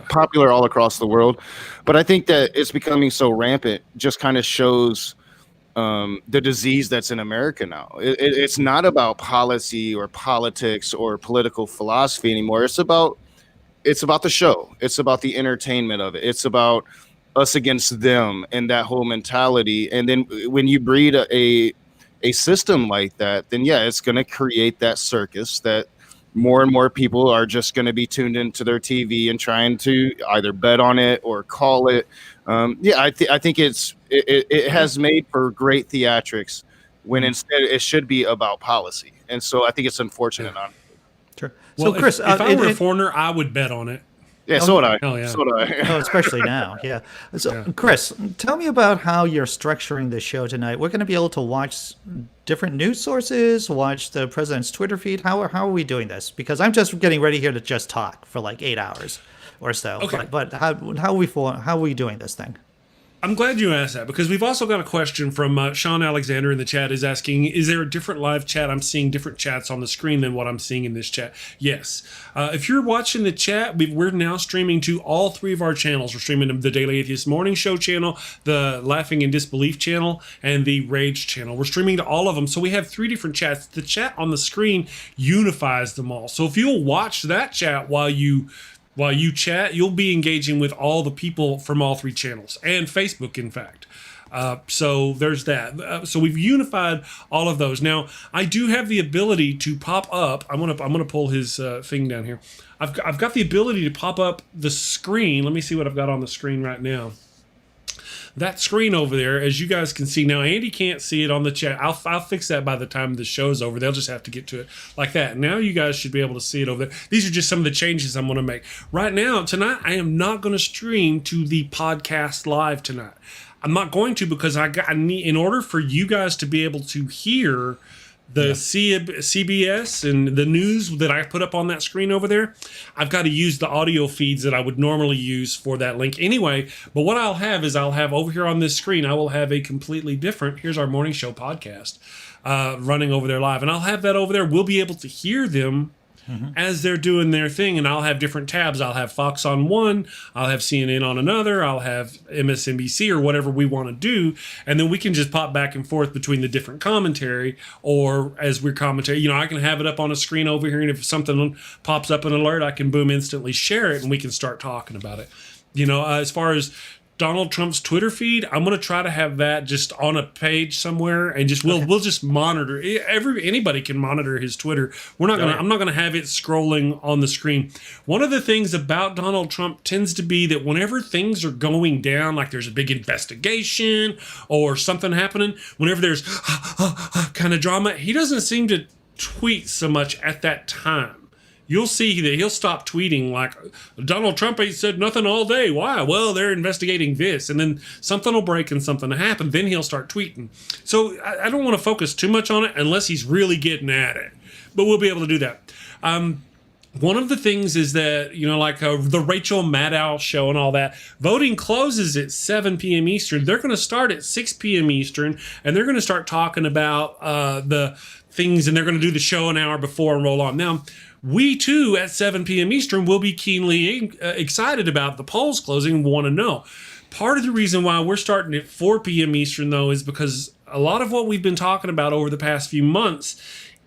popular all across the world. But I think that it's becoming so rampant just kind of shows the disease that's in America now. It's not about policy or politics or political philosophy anymore. It's about the show. It's about the entertainment of it. It's about us against them and that whole mentality. And then when you breed a system like that, then it's going to create that circus that more and more people are just going to be tuned into their TV and trying to either bet on it or call it. I think it has made for great theatrics when instead it should be about policy. And so I think it's unfortunate. Sure. Well, so Chris, if I were a foreigner, I would bet on it. Yeah, so would I. Hell yeah. So would I. Oh, especially now, yeah. So, Yeah. Chris, tell me about how you're structuring the show tonight. We're going to be able to watch different news sources, watch the president's Twitter feed. How are we doing this? Because I'm just getting ready here to just talk for like 8 hours or so. Okay. But how are we doing this thing? I'm glad you asked that, because we've also got a question from Sean Alexander in the chat is asking, is there a different live chat? I'm seeing different chats on the screen than what I'm seeing in this chat. Yes. If you're watching the chat, we're now streaming to all 3 of our channels. We're streaming to the Daily Atheist Morning Show channel, the Laughing in Disbelief channel, and the Rage channel. We're streaming to all of them. So we have 3 different chats. The chat on the screen unifies them all. So if you'll watch that chat while you chat, you'll be engaging with all the people from all 3 channels and Facebook, in fact. So there's that. So we've unified all of those. Now, I do have the ability to pop up. I'm gonna pull his thing down here. I've got the ability to pop up the screen. Let me see what I've got on the screen right now. That screen over there, as you guys can see now, Andy can't see it on the chat. I'll fix that by the time the show's over. They'll just have to get to it like that. Now you guys should be able to see it over there. These are just some of the changes I'm going to make. Right now, tonight, I am not going to stream to the podcast live tonight. I'm not going to, because I need, in order for you guys to be able to hear the CBS and the news that I put up on that screen over there, I've got to use the audio feeds that I would normally use for that link anyway. But what I'll have is over here on this screen, I will have a completely different, here's our morning show podcast running over there live. And I'll have that over there. We'll be able to hear them as they're doing their thing, and I'll have different tabs. I'll have Fox on one, I'll have CNN on another, I'll have MSNBC or whatever we want to do, and then we can just pop back and forth between the different commentary, or as we're commentating, I can have it up on a screen over here, and if something pops up an alert, I can boom, instantly share it, and we can start talking about it. As far as Donald Trump's Twitter feed, I'm going to try to have that just on a page somewhere, and just we'll just monitor. Anybody can monitor his Twitter. I'm not going to have it scrolling on the screen. One of the things about Donald Trump tends to be that whenever things are going down, like there's a big investigation or something happening, whenever there's kind of drama, he doesn't seem to tweet so much at that time. You'll see that he'll stop tweeting like, Donald Trump ain't said nothing all day. Why? Well, they're investigating this. And then something will break and something will happen. Then he'll start tweeting. So I don't want to focus too much on it unless he's really getting at it. But we'll be able to do that. One of the things is that, the Rachel Maddow show and all that, voting closes at 7 p.m. Eastern. They're going to start at 6 p.m. Eastern, and they're going to start talking about the things, and they're going to do the show an hour before and roll on. Now, we too, at 7 p.m. Eastern, will be keenly excited about the polls closing and want to know. Part of the reason why we're starting at 4 p.m. Eastern, though, is because a lot of what we've been talking about over the past few months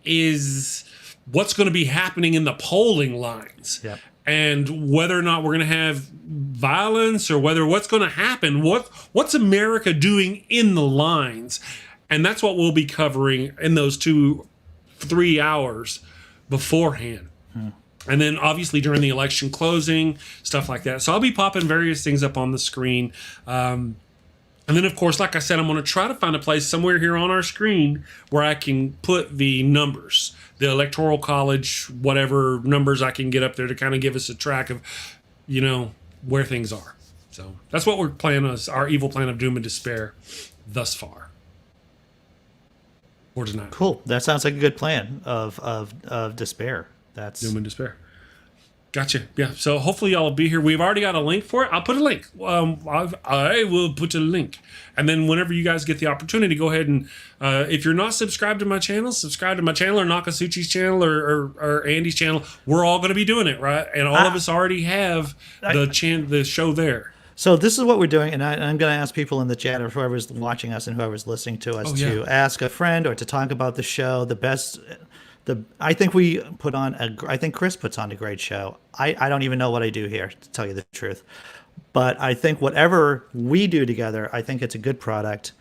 is what's going to be happening in the polling lines. Yep. And whether or not we're going to have violence, or what's going to happen, what's America doing in the lines. And that's what we'll be covering in those 2-3 hours beforehand. And then obviously during the election closing, stuff like that. So I'll be popping various things up on the screen. And then, of course, like I said, I'm going to try to find a place somewhere here on our screen where I can put the numbers, the Electoral College, whatever numbers I can get up there to kind of give us a track of, where things are. So that's what we're planning as our evil plan of doom and despair thus far. Or tonight. Cool. That sounds like a good plan of despair. That's doom and despair. Gotcha. Yeah. So hopefully y'all will be here. We've already got a link for it. I'll put a link. I will put a link. And then whenever you guys get the opportunity, go ahead and if you're not subscribed to my channel, subscribe to my channel or Nokasuchi's channel or Andy's channel. We're all going to be doing it, right? And all of us already have the show there. So this is what we're doing, and I'm going to ask people in the chat, or whoever's watching us and whoever's listening to us, to ask a friend or to talk about the show. I think Chris puts on a great show. I don't even know what I do here, to tell you the truth. But I think whatever we do together, I think it's a good product.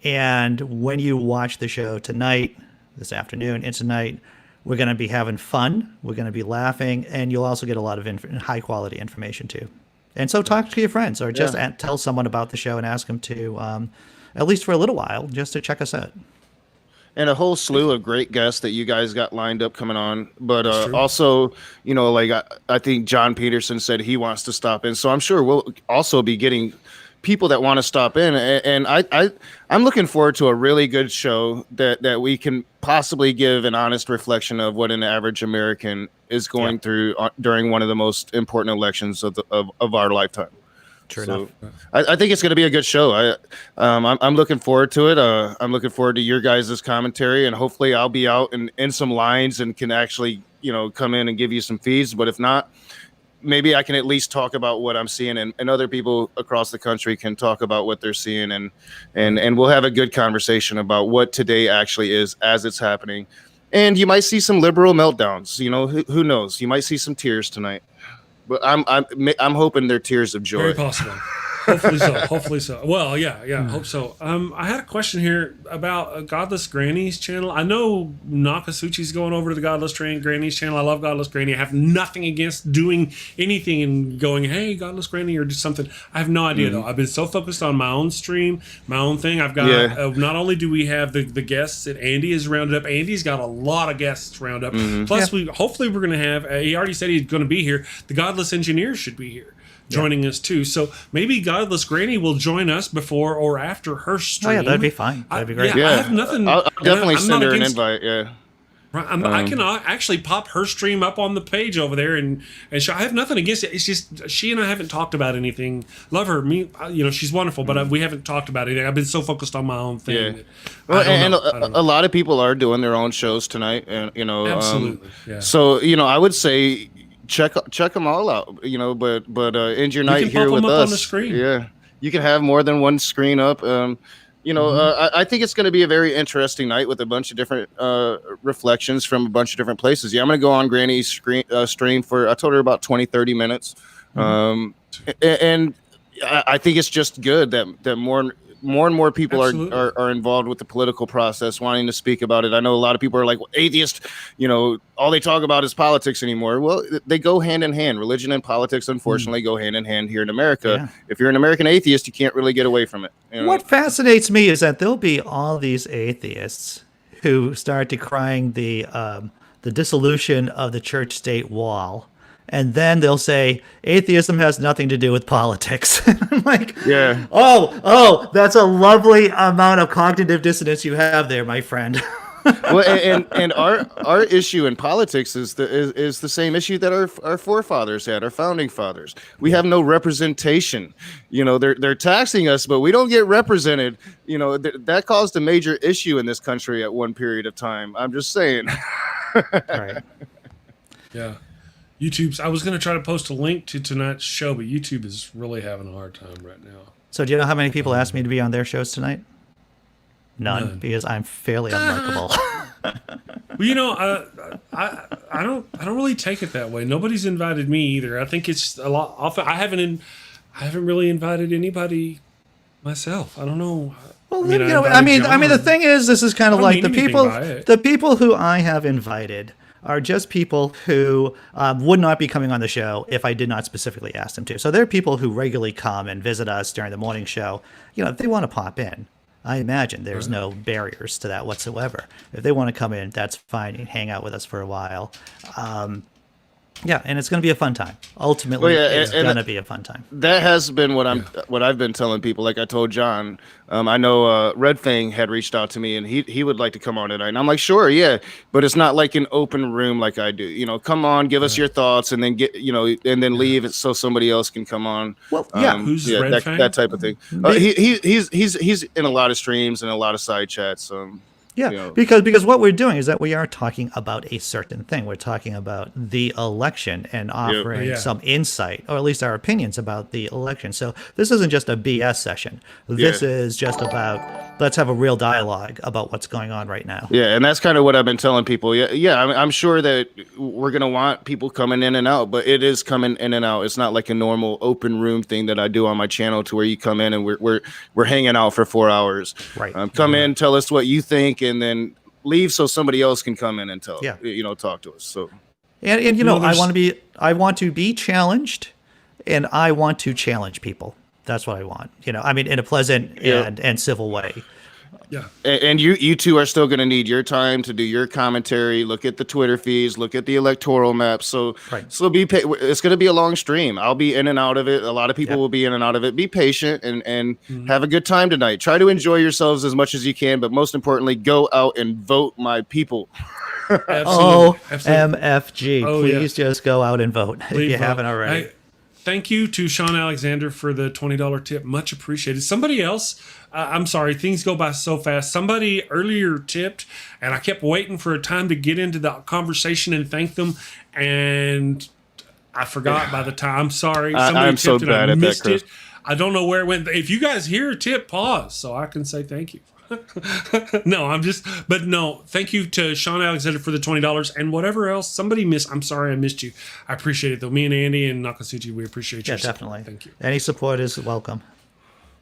And when you watch the show tonight, this afternoon, and tonight, we're going to be having fun. We're going to be laughing, and you'll also get a lot of high-quality information, too. And so talk to your friends, or just tell someone about the show and ask them to, at least for a little while, just to check us out. and a whole slew of great guests that you guys got lined up coming on. But true. also, you know, like I think John Peterson said he wants to stop in, so I'm sure we'll also be getting people that want to stop in, and I'm looking forward to a really good show that we can possibly give an honest reflection of what an average American is going through during one of the most important elections of our lifetime. True So enough. I think it's going to be a good show. I'm looking forward to it. I'm looking forward to your guys' commentary, and hopefully I'll be out in some lines and can actually, you know, come in and give you some feeds. But if not, maybe I can at least talk about what I'm seeing, and other people across the country can talk about what they're seeing, and we'll have a good conversation about what today actually is as it's happening. And you might see some liberal meltdowns. You know, who knows? You might see some tears tonight. But I'm hoping they're tears of joy. Very possible. Hopefully so. Hopefully so. Well, yeah, hope so. I had a question here about Godless Granny's channel. I know Nokasuchi's going over to the Godless Granny's channel. I love Godless Granny. I have nothing against doing anything and going, hey, Godless Granny, or do something. I have no idea, though. I've been so focused on my own stream, my own thing. I've got, not only do we have the guests that Andy has rounded up, Andy's got a lot of guests rounded up. Plus, hopefully we're going to have, he already said he's going to be here. The Godless Engineers should be here, joining us too. So maybe Godless Granny will join us before or after her stream. Oh yeah, that'd be fine. That'd be great. Yeah, I have nothing. I'll definitely I'm send not her an against- invite. Yeah. Right, I can actually pop her stream up on the page over there, and I have nothing against it. It's just she and I haven't talked about anything. Love her, you know, she's wonderful, but we haven't talked about anything. I've been so focused on my own thing. Yeah. Well, and a lot of people are doing their own shows tonight, and you know, absolutely. So you know, I would say check them all out. You know, but end your night here with up us. On the screen. Yeah, you can have more than one screen up. You know, I think it's going to be a very interesting night with a bunch of different reflections from a bunch of different places. Yeah, I'm going to go on Granny's stream for, I told her about 20, 30 minutes. And I think it's just good that more and more people are involved with the political process, wanting to speak about it. I know a lot of people are like, well, atheist, you know, all they talk about is politics anymore. Well, they go hand in hand. Religion and politics, unfortunately, go hand in hand here in America. Yeah. If you're an American atheist, you can't really get away from it. You know? What fascinates me is that there'll be all these atheists who start decrying the dissolution of the church-state wall. And then they'll say, atheism has nothing to do with politics. I'm like, oh, that's a lovely amount of cognitive dissonance you have there, my friend. Well, and our issue in politics is the same issue that our forefathers had, our founding fathers. We have no representation. You know, they're taxing us, but we don't get represented. You know, that caused a major issue in this country at one period of time. I'm just saying. Right. Yeah. YouTube's. I was going to try to post a link to tonight's show, but YouTube is really having a hard time right now. So do you know how many people asked me to be on their shows tonight? None. Because I'm fairly unlikable. Well, you know, I don't really take it that way. Nobody's invited me either. I think it's a lot. Often I haven't really invited anybody myself. I don't know. Well, I mean, the thing is, this is kind of like the people who I have invited are just people who would not be coming on the show if I did not specifically ask them to. So they're people who regularly come and visit us during the morning show. You know, if they want to pop in, I imagine there's no barriers to that whatsoever. If they want to come in, that's fine and hang out with us for a while. Yeah, and it's going to be a fun time. Ultimately, it's going to be a fun time. That has been what I've been telling people. Like I told John, I know Red Fang had reached out to me, and he would like to come on tonight. And I'm like, sure, yeah, but it's not like an open room like I do. You know, come on, give us your thoughts, and then then leave it so somebody else can come on. Well, yeah, who's Red Fang? That type of thing. He's in a lot of streams and a lot of side chats. Yeah, you know. because what we're doing is that we are talking about a certain thing. We're talking about the election and offering some insight, or at least our opinions about the election. So this isn't just a BS session. This is just about, let's have a real dialogue about what's going on right now. Yeah, and that's kind of what I've been telling people. Yeah, I'm sure that we're going to want people coming in and out, but it is coming in and out. It's not like a normal open room thing that I do on my channel to where you come in and we're hanging out for 4 hours. Right. Come in, tell us what you think, and then leave so somebody else can come in and talk to us. So, and you know, I want to be challenged, and I want to challenge people. That's what I want. You know, I mean, in a pleasant and civil way. Yeah. And you two are still going to need your time to do your commentary, look at the Twitter feeds, look at the electoral map. So, so it's going to be a long stream. I'll be in and out of it. A lot of people will be in and out of it. Be patient and have a good time tonight. Try to enjoy yourselves as much as you can, but most importantly, go out and vote, my people. OMFG. Please just go out and vote if you haven't already. Thank you to Sean Alexander for the $20 tip. Much appreciated. Somebody else, I'm sorry, things go by so fast. Somebody earlier tipped, and I kept waiting for a time to get into the conversation and thank them, and I forgot by the time. I'm sorry. I'm so bad at that, Chris. I don't know where it went. If you guys hear a tip, pause so I can say thank you. Thank you to Sean Alexander for the $20 and whatever else somebody missed. I'm sorry I missed you. I appreciate it though. Me and Andy and Nokasuchi, we appreciate you. Yeah, definitely. Thank you. Any support is welcome.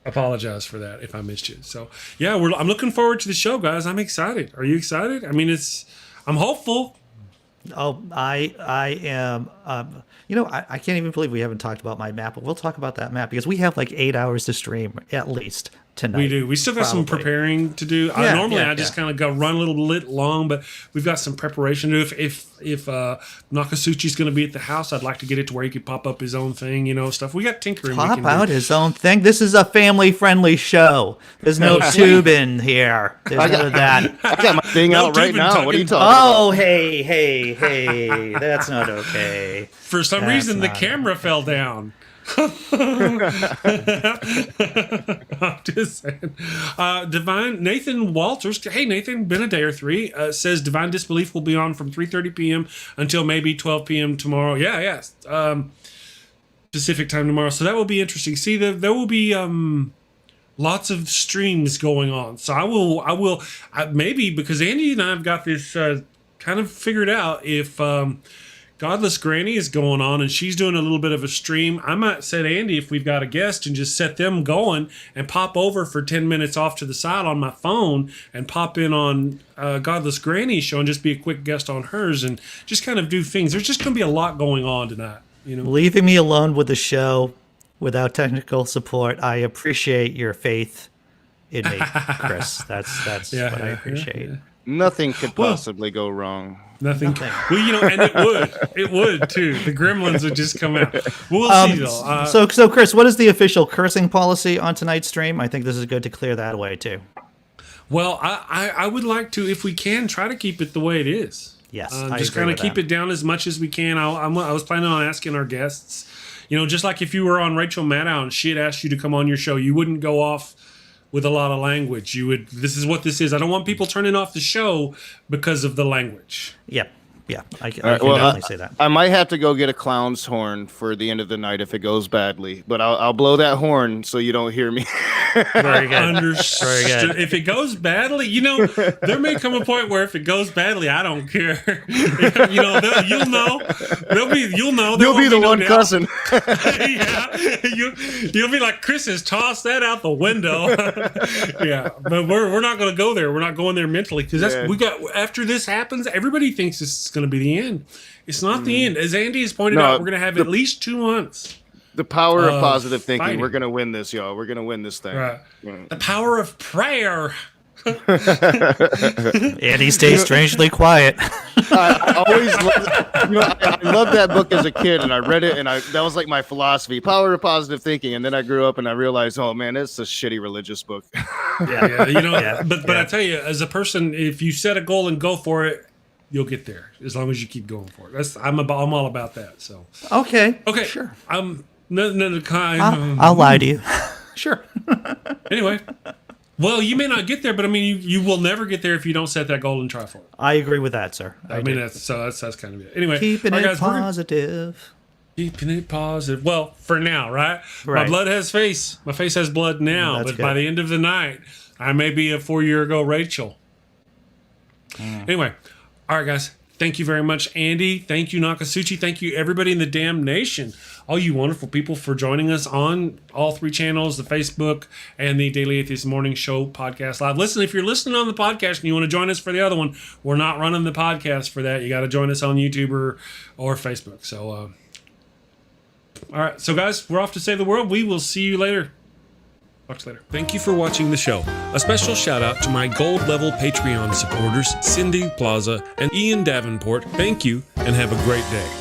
Apologize for that if I missed you. So yeah, I'm looking forward to the show, guys. I'm excited. Are you excited? I mean, I'm hopeful. Oh, I am. I can't even believe we haven't talked about my map, but we'll talk about that map because we have like 8 hours to stream at least tonight. We do. We still got some preparing to do. Normally I just kind of go run a little bit long, but we've got some preparation to do. If Nokasuchi's going to be at the house, I'd like to get it to where he could pop up his own thing, stuff. We got tinkering. Pop out his own thing. This is a family-friendly show. There's no tubing here. There's none of that. I got my thing out right now. What are you talking about? Oh, hey. That's not okay. For some reason, the camera fell down. I'm just saying. Divine Nathan Walters. Hey, Nathan, been a day or three. Says Divine Disbelief will be on from 3:30 p.m. until maybe 12 p.m. tomorrow. Yeah. Pacific time tomorrow. So that will be interesting. See, there will be lots of streams going on. So I will maybe because Andy and I have got this kind of figured out. If Godless Granny is going on and she's doing a little bit of a stream, I might set Andy if we've got a guest and just set them going and pop over for 10 minutes off to the side on my phone and pop in on Godless Granny's show and just be a quick guest on hers and just kind of do things. There's just going to be a lot going on tonight. Leaving me alone with the show without technical support. I appreciate your faith in me, Chris. That's what I appreciate. Yeah. Nothing could possibly go wrong. Nothing. Well, and it would too. The gremlins would just come out. We'll see though. So Chris, what is the official cursing policy on tonight's stream? I think this is good to clear that away too. Well, I would like to, if we can, try to keep it the way it is. Yes, just kind of keep it down as much as we can. I was planning on asking our guests, just like if you were on Rachel Maddow and she had asked you to come on your show, you wouldn't go off with a lot of language. You would. This is what this is. I don't want people turning off the show because of the language. Yep. Yeah, I can definitely say that. I might have to go get a clown's horn for the end of the night if it goes badly, but I'll blow that horn so you don't hear me. Very good. Understood. Very good. If it goes badly, there may come a point where if it goes badly, I don't care. You'll know. You'll know. You'll be the one cussing. Yeah, you'll be like, Chris has tossed that out the window. Yeah, but we're not going to go there. We're not going there mentally because we got after this happens, everybody thinks this is going to be the end. It's not the end. As Andy has pointed out, we're going to have at least 2 months. The power of positive thinking. Fighting. We're going to win this, y'all. We're going to win this thing. Right. The power of prayer. Andy stays strangely quiet. I always I loved that book as a kid, and I read it, and that was like my philosophy, power of positive thinking. And then I grew up, and I realized, oh man, it's a shitty religious book. But I tell you, as a person, if you set a goal and go for it, you'll get there as long as you keep going for it. I'm all about that. So okay, sure. I'll lie to you. Sure. Anyway, well, you may not get there, but I mean, you will never get there if you don't set that goal and try for it. I agree with that, sir. That's kind of it. Anyway, keeping it positive. Keeping it positive. Well, for now, right? My blood has face. My face has blood now, but good. By the end of the night, I may be a 4-year-ago Rachel. Anyway. All right, guys. Thank you very much, Andy. Thank you, Nokasuchi. Thank you, everybody in the damn nation. All you wonderful people for joining us on all 3 channels, the Facebook and the Daily Atheist Morning Show podcast live. Listen, if you're listening on the podcast and you want to join us for the other one, we're not running the podcast for that. You got to join us on YouTube or Facebook. So, all right. So, guys, we're off to save the world. We will see you later. Talk to you later. Thank you for watching the show. A special shout out to my gold level Patreon supporters, Cindy Plaza and Ian Davenport. Thank you and have a great day.